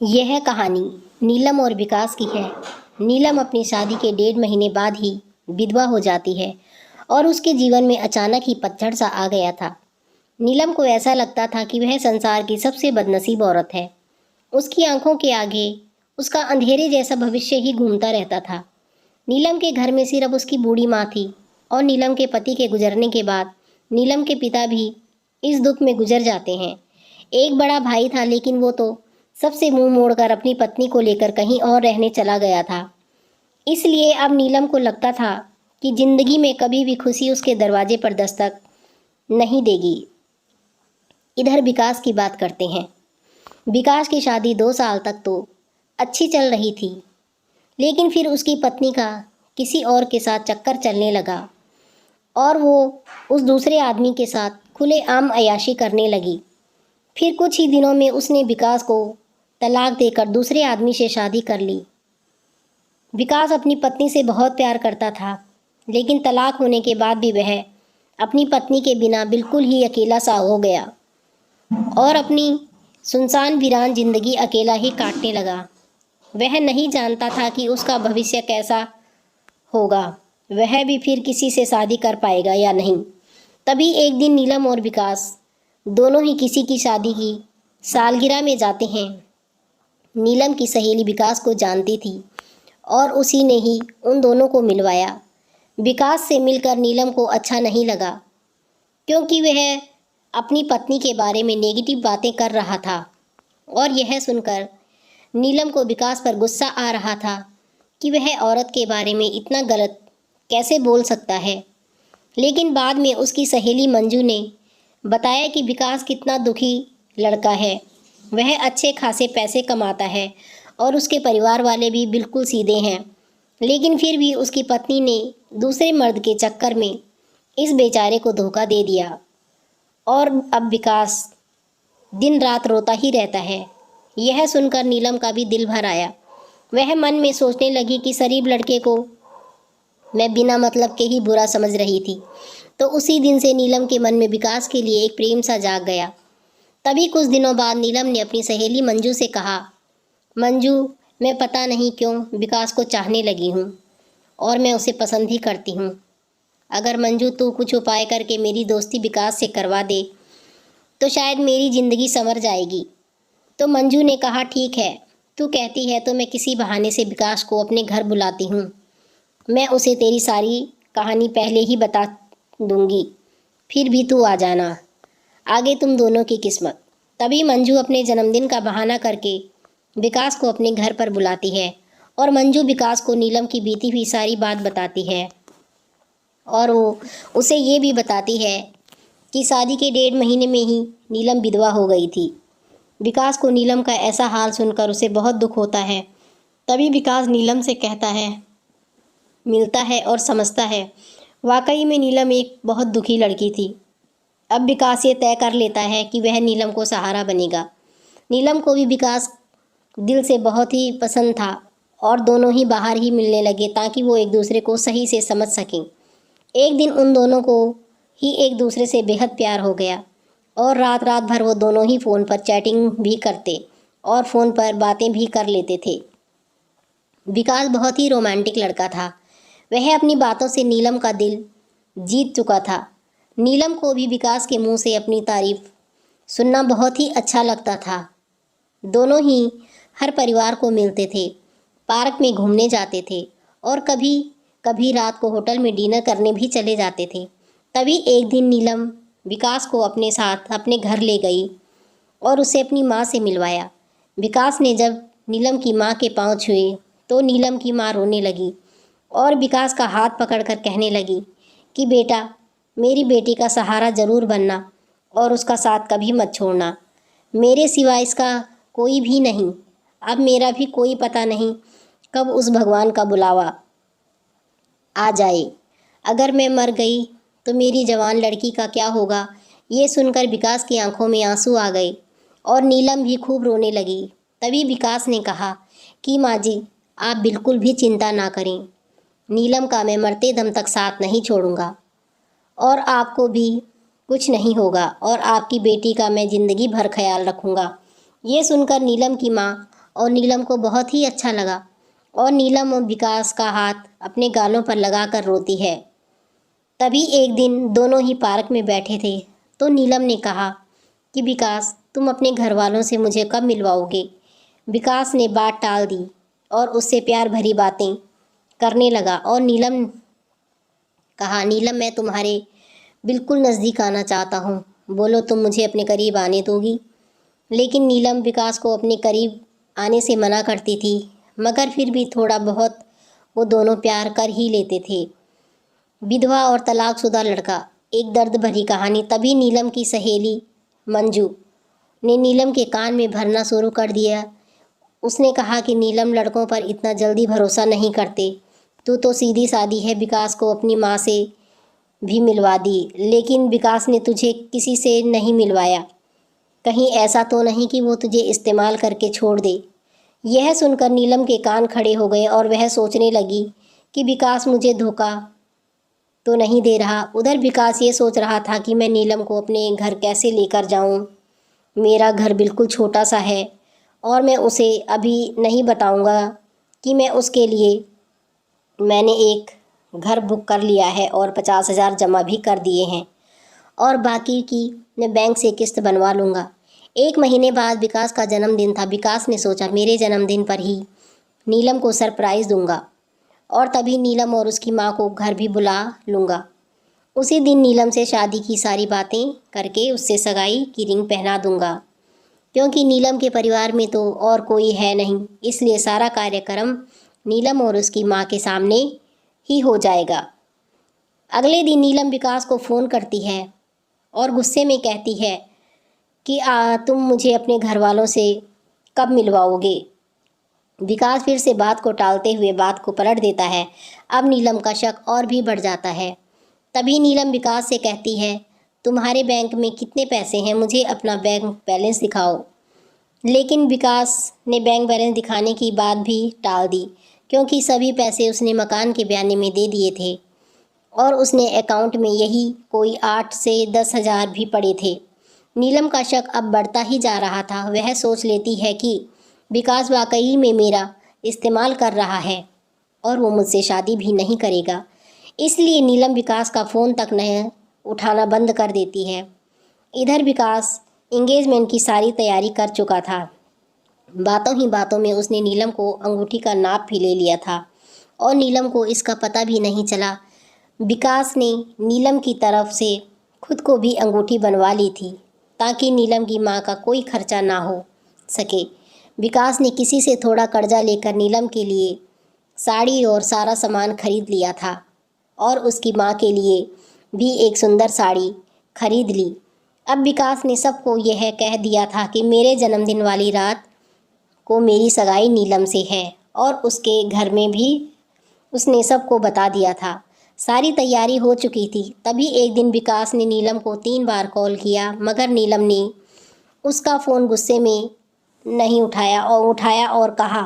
यह कहानी नीलम और विकास की है। नीलम अपनी शादी के 1.5 महीने बाद ही विधवा हो जाती है और उसके जीवन में अचानक ही पतझड़ सा आ गया था। नीलम को ऐसा लगता था कि वह संसार की सबसे बदनसीब औरत है। उसकी आंखों के आगे उसका अंधेरे जैसा भविष्य ही घूमता रहता था। नीलम के घर में सिर्फ उसकी बूढ़ी माँ थी और नीलम के पति के गुजरने के बाद नीलम के पिता भी इस दुख में गुजर जाते हैं। एक बड़ा भाई था, लेकिन वो तो सबसे मुंह मोड़कर अपनी पत्नी को लेकर कहीं और रहने चला गया था। इसलिए अब नीलम को लगता था कि जिंदगी में कभी भी खुशी उसके दरवाजे पर दस्तक नहीं देगी। इधर विकास की बात करते हैं। विकास की शादी 2 साल तक तो अच्छी चल रही थी, लेकिन फिर उसकी पत्नी का किसी और के साथ चक्कर चलने लगा और वो उस दूसरे आदमी के साथ खुलेआम अय्याशी करने लगी। फिर कुछ ही दिनों में उसने विकास को तलाक देकर दूसरे आदमी से शादी कर ली। विकास अपनी पत्नी से बहुत प्यार करता था, लेकिन तलाक होने के बाद भी वह अपनी पत्नी के बिना बिल्कुल ही अकेला सा हो गया और अपनी सुनसान वीरान जिंदगी अकेला ही काटने लगा। वह नहीं जानता था कि उसका भविष्य कैसा होगा, वह भी फिर किसी से शादी कर पाएगा या नहीं। तभी एक दिन नीलम और विकास दोनों ही किसी की शादी की सालगिरह में जाते हैं। नीलम की सहेली विकास को जानती थी और उसी ने ही उन दोनों को मिलवाया। विकास से मिलकर नीलम को अच्छा नहीं लगा, क्योंकि वह अपनी पत्नी के बारे में नेगेटिव बातें कर रहा था और यह सुनकर नीलम को विकास पर गुस्सा आ रहा था कि वह औरत के बारे में इतना गलत कैसे बोल सकता है। लेकिन बाद में उसकी सहेली मंजू ने बताया कि विकास कितना दुखी लड़का है। वह अच्छे खासे पैसे कमाता है और उसके परिवार वाले भी बिल्कुल सीधे हैं, लेकिन फिर भी उसकी पत्नी ने दूसरे मर्द के चक्कर में इस बेचारे को धोखा दे दिया और अब विकास दिन रात रोता ही रहता है। यह सुनकर नीलम का भी दिल भर आया। वह मन में सोचने लगी कि शरीफ लड़के को मैं बिना मतलब के ही बुरा समझ रही थी। तो उसी दिन से नीलम के मन में विकास के लिए एक प्रेम सा जाग गया। तभी कुछ दिनों बाद नीलम ने अपनी सहेली मंजू से कहा, मंजू, मैं पता नहीं क्यों विकास को चाहने लगी हूँ और मैं उसे पसंद ही करती हूँ। अगर मंजू तू कुछ उपाय करके मेरी दोस्ती विकास से करवा दे तो शायद मेरी ज़िंदगी संवर जाएगी। तो मंजू ने कहा, ठीक है, तू कहती है तो मैं किसी बहाने से विकास को अपने घर बुलाती हूँ। मैं उसे तेरी सारी कहानी पहले ही बता दूँगी, फिर भी तू आ जाना, आगे तुम दोनों की किस्मत। तभी मंजू अपने जन्मदिन का बहाना करके विकास को अपने घर पर बुलाती है और मंजू विकास को नीलम की बीती हुई सारी बात बताती है और वो उसे ये भी बताती है कि शादी के 1.5 महीने में ही नीलम विधवा हो गई थी। विकास को नीलम का ऐसा हाल सुनकर उसे बहुत दुख होता है। तभी विकास नीलम से कहता है, मिलता है और समझता है वाकई में नीलम एक बहुत दुखी लड़की थी। अब विकास ये तय कर लेता है कि वह नीलम को सहारा बनेगा। नीलम को भी विकास दिल से बहुत ही पसंद था और दोनों ही बाहर ही मिलने लगे ताकि वो एक दूसरे को सही से समझ सकें। एक दिन उन दोनों को ही एक दूसरे से बेहद प्यार हो गया और रात रात भर वो दोनों ही फ़ोन पर चैटिंग भी करते और फ़ोन पर बातें भी कर लेते थे। विकास बहुत ही रोमांटिक लड़का था। वह अपनी बातों से नीलम का दिल जीत चुका था। नीलम को भी विकास के मुंह से अपनी तारीफ सुनना बहुत ही अच्छा लगता था। दोनों ही हर परिवार को मिलते थे, पार्क में घूमने जाते थे और कभी कभी रात को होटल में डिनर करने भी चले जाते थे। तभी एक दिन नीलम विकास को अपने साथ अपने घर ले गई और उसे अपनी माँ से मिलवाया। विकास ने जब नीलम की माँ के पाँव छुए तो नीलम की माँ रोने लगी और विकास का हाथ पकड़कर कहने लगी कि बेटा, मेरी बेटी का सहारा ज़रूर बनना और उसका साथ कभी मत छोड़ना। मेरे सिवा इसका कोई भी नहीं। अब मेरा भी कोई पता नहीं कब उस भगवान का बुलावा आ जाए। अगर मैं मर गई तो मेरी जवान लड़की का क्या होगा। ये सुनकर विकास की आंखों में आंसू आ गए और नीलम भी खूब रोने लगी। तभी विकास ने कहा कि माँ जी, आप बिल्कुल भी चिंता ना करें। नीलम का मैं मरते दम तक साथ नहीं छोड़ूंगा और आपको भी कुछ नहीं होगा और आपकी बेटी का मैं ज़िंदगी भर ख्याल रखूंगा। ये सुनकर नीलम की माँ और नीलम को बहुत ही अच्छा लगा और नीलम और विकास का हाथ अपने गालों पर लगाकर रोती है। तभी एक दिन दोनों ही पार्क में बैठे थे तो नीलम ने कहा कि विकास, तुम अपने घर वालों से मुझे कब मिलवाओगे। विकास ने बात टाल दी और उससे प्यार भरी बातें करने लगा और नीलम कहा, नीलम मैं तुम्हारे बिल्कुल नज़दीक आना चाहता हूँ, बोलो तुम मुझे अपने करीब आने दोगी। लेकिन नीलम विकास को अपने करीब आने से मना करती थी, मगर फिर भी थोड़ा बहुत वो दोनों प्यार कर ही लेते थे। विधवा और तलाकशुदा लड़का, एक दर्द भरी कहानी। तभी नीलम की सहेली मंजू ने नीलम के कान में भरना शुरू कर दिया। उसने कहा कि नीलम लड़कों पर इतना जल्दी भरोसा नहीं करते, तू तो सीधी सादी है, विकास को अपनी माँ से भी मिलवा दी, लेकिन विकास ने तुझे किसी से नहीं मिलवाया। कहीं ऐसा तो नहीं कि वो तुझे इस्तेमाल करके छोड़ दे। यह सुनकर नीलम के कान खड़े हो गए और वह सोचने लगी कि विकास मुझे धोखा तो नहीं दे रहा। उधर विकास ये सोच रहा था कि मैं नीलम को अपने घर कैसे लेकर जाऊं। मेरा घर बिल्कुल छोटा सा है और मैं उसे अभी नहीं बताऊंगा कि मैं उसके लिए मैंने एक घर बुक कर लिया है और 50,000 जमा भी कर दिए हैं और बाकी की मैं बैंक से किस्त बनवा लूँगा। 1 महीने बाद विकास का जन्मदिन था। विकास ने सोचा मेरे जन्मदिन पर ही नीलम को सरप्राइज़ दूंगा और तभी नीलम और उसकी माँ को घर भी बुला लूँगा। उसी दिन नीलम से शादी की सारी बातें करके उससे सगाई की रिंग पहना दूंगा, क्योंकि नीलम के परिवार में तो और कोई है नहीं, इसलिए सारा कार्यक्रम नीलम और उसकी माँ के सामने ही हो जाएगा। अगले दिन नीलम विकास को फ़ोन करती है और गुस्से में कहती है कि तुम मुझे अपने घर वालों से कब मिलवाओगे। विकास फिर से बात को टालते हुए बात को पलट देता है। अब नीलम का शक और भी बढ़ जाता है। तभी नीलम विकास से कहती है, तुम्हारे बैंक में कितने पैसे हैं, मुझे अपना बैंक बैलेंस दिखाओ। लेकिन विकास ने बैंक बैलेंस दिखाने की बात भी टाल दी, क्योंकि सभी पैसे उसने मकान के बयाने में दे दिए थे और उसने अकाउंट में यही कोई 8 से 10 हज़ार भी पड़े थे। नीलम का शक अब बढ़ता ही जा रहा था। वह सोच लेती है कि विकास वाकई में मेरा इस्तेमाल कर रहा है और वो मुझसे शादी भी नहीं करेगा। इसलिए नीलम विकास का फ़ोन तक नहीं उठाना बंद कर देती है। इधर विकास एंगेजमेंट की सारी तैयारी कर चुका था। बातों ही बातों में उसने नीलम को अंगूठी का नाप भी ले लिया था और नीलम को इसका पता भी नहीं चला। विकास ने नीलम की तरफ से खुद को भी अंगूठी बनवा ली थी ताकि नीलम की माँ का कोई खर्चा ना हो सके। विकास ने किसी से थोड़ा कर्जा लेकर नीलम के लिए साड़ी और सारा सामान खरीद लिया था और उसकी माँ के लिए भी एक सुंदर साड़ी खरीद ली। अब विकास ने सबको यह कह दिया था कि मेरे जन्मदिन वाली रात को मेरी सगाई नीलम से है और उसके घर में भी उसने सबको बता दिया था। सारी तैयारी हो चुकी थी। तभी एक दिन विकास ने नीलम को 3 बार कॉल किया, मगर नीलम ने उसका फ़ोन गुस्से में नहीं उठाया और कहा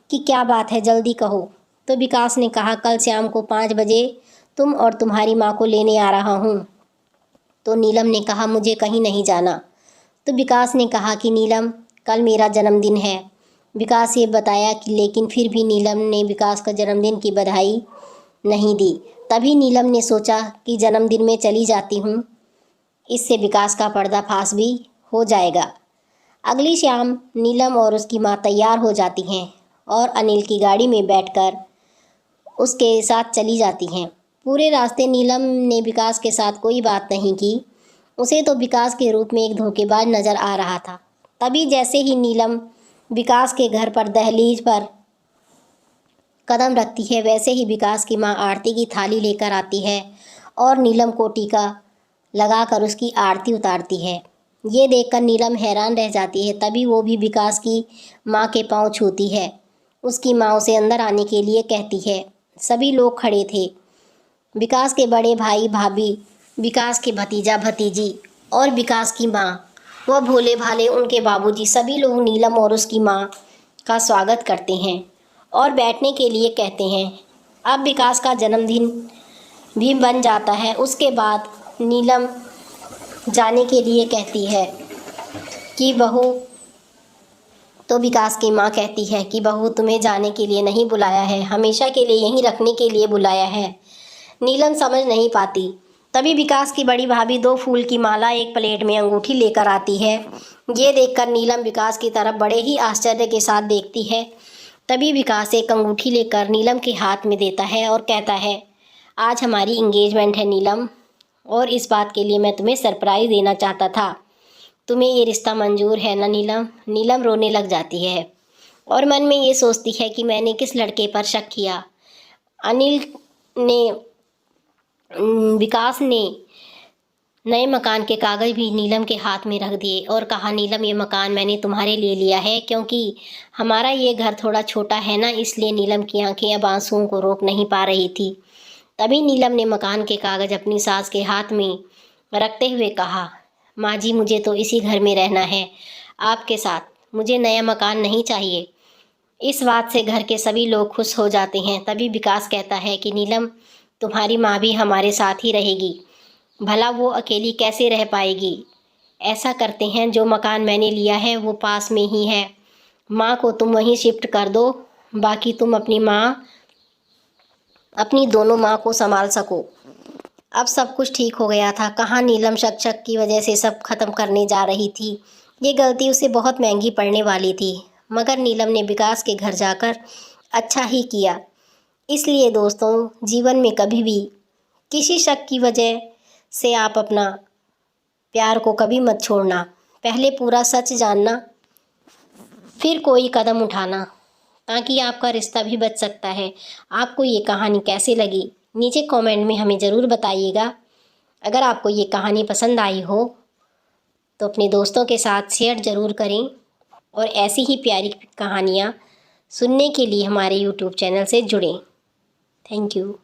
कि क्या बात है, जल्दी कहो। तो विकास ने कहा, कल शाम को 5 बजे तुम और तुम्हारी माँ को लेने आ रहा हूँ। तो नीलम ने कहा, मुझे कहीं नहीं जाना। तो विकास ने कहा कि नीलम, कल मेरा जन्मदिन है। विकास ये बताया कि लेकिन फिर भी नीलम ने विकास का जन्मदिन की बधाई नहीं दी। तभी नीलम ने सोचा कि जन्मदिन में चली जाती हूँ, इससे विकास का पर्दाफाश भी हो जाएगा। अगली शाम नीलम और उसकी माँ तैयार हो जाती हैं और अनिल की गाड़ी में बैठकर उसके साथ चली जाती हैं। पूरे रास्ते नीलम ने विकास के साथ कोई बात नहीं की। उसे तो विकास के रूप में एक धोखेबाज नज़र आ रहा था। तभी जैसे ही नीलम विकास के घर पर दहलीज पर कदम रखती है, वैसे ही विकास की माँ आरती की थाली लेकर आती है और नीलम को टीका लगाकर उसकी आरती उतारती है। ये देखकर नीलम हैरान रह जाती है। तभी वो भी विकास की माँ के पाँव छूती है। उसकी माँ उसे अंदर आने के लिए कहती है। सभी लोग खड़े थे। विकास के बड़े भाई भाभी, विकास के भतीजा भतीजी और विकास की माँ व भोले भाले उनके बाबूजी, सभी लोग नीलम और उसकी माँ का स्वागत करते हैं और बैठने के लिए कहते हैं। अब विकास का जन्मदिन भी बन जाता है। उसके बाद नीलम जाने के लिए कहती है कि बहू तो विकास की माँ कहती है कि बहू, तुम्हें जाने के लिए नहीं बुलाया है, हमेशा के लिए यहीं रखने के लिए बुलाया है। नीलम समझ नहीं पाती। तभी विकास की बड़ी भाभी 2 फूल की माला, एक प्लेट में अंगूठी लेकर आती है। ये देखकर नीलम विकास की तरफ बड़े ही आश्चर्य के साथ देखती है। तभी विकास एक अंगूठी लेकर नीलम के हाथ में देता है और कहता है, आज हमारी इंगेजमेंट है नीलम, और इस बात के लिए मैं तुम्हें सरप्राइज़ देना चाहता था। तुम्हें ये रिश्ता मंजूर है ना नीलम? नीलम रोने लग जाती है और मन में ये सोचती है कि मैंने किस लड़के पर शक किया। अनिल ने विकास ने नए मकान के कागज़ भी नीलम के हाथ में रख दिए और कहा, नीलम, ये मकान मैंने तुम्हारे लिए लिया है, क्योंकि हमारा ये घर थोड़ा छोटा है ना, इसलिए नीलम की आंखें अब आंसुओं को रोक नहीं पा रही थी। तभी नीलम ने मकान के कागज़ अपनी सास के हाथ में रखते हुए कहा, माँ जी, मुझे तो इसी घर में रहना है आपके साथ, मुझे नया मकान नहीं चाहिए। इस बात से घर के सभी लोग खुश हो जाते हैं। तभी विकास कहता है कि नीलम, तुम्हारी माँ भी हमारे साथ ही रहेगी, भला वो अकेली कैसे रह पाएगी। ऐसा करते हैं, जो मकान मैंने लिया है वो पास में ही है, माँ को तुम वहीं शिफ्ट कर दो, बाकी तुम अपनी दोनों माँ को संभाल सको। अब सब कुछ ठीक हो गया था। कहाँ नीलम शक की वजह से सब खत्म करने जा रही थी। ये गलती उसे बहुत महंगी पड़ने वाली थी, मगर नीलम ने विकास के घर जाकर अच्छा ही किया। इसलिए दोस्तों, जीवन में कभी भी किसी शक की वजह से आप अपना प्यार को कभी मत छोड़ना। पहले पूरा सच जानना, फिर कोई कदम उठाना, ताकि आपका रिश्ता भी बच सकता है। आपको ये कहानी कैसी लगी, नीचे कमेंट में हमें ज़रूर बताइएगा। अगर आपको ये कहानी पसंद आई हो तो अपने दोस्तों के साथ शेयर ज़रूर करें, और ऐसी ही प्यारी कहानियाँ सुनने के लिए हमारे YouTube चैनल से जुड़ें। Thank you.